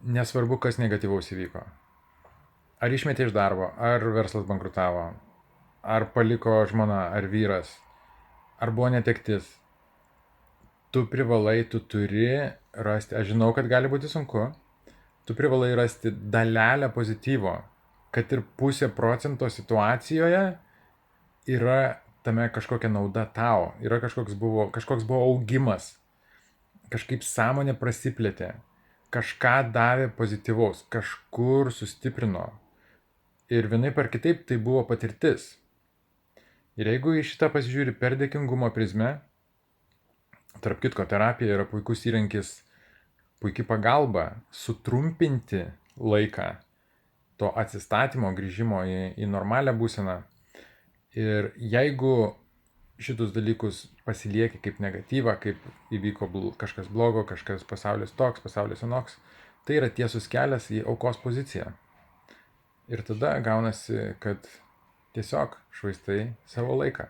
nesvarbu, kas negatyvaus įvyko. Ar išmetė iš darbo, ar verslas bankrutavo, ar paliko žmona, ar vyras, ar buvo netektis. Tu privalai, tu turi rasti, aš žinau, kad gali būti sunku, tu privalai rasti dalelę pozityvo, kad ir 0,5% situacijoje yra tame kažkokia nauda tau, yra kažkoks buvo augimas, kažkaip sąmonė prasiplėtė, kažką davė pozityvaus, kažkur sustiprino. Ir vienaip ar kitaip tai buvo patirtis. Ir jeigu į šitą pasižiūri per dėkingumo prizmę, tarp kitko, terapija yra puikus įrankis, puikia pagalba sutrumpinti laiką to atsistatymo, grįžimo į normalią būseną. Ir jeigu šitus dalykus pasilieki kaip negatyvą, kaip įvyko kažkas blogo, kažkas pasaulis toks, pasaulis anoks, tai yra tiesus kelias į aukos poziciją. Ir tada gaunasi, kad tiesiog švaistai savo laiką.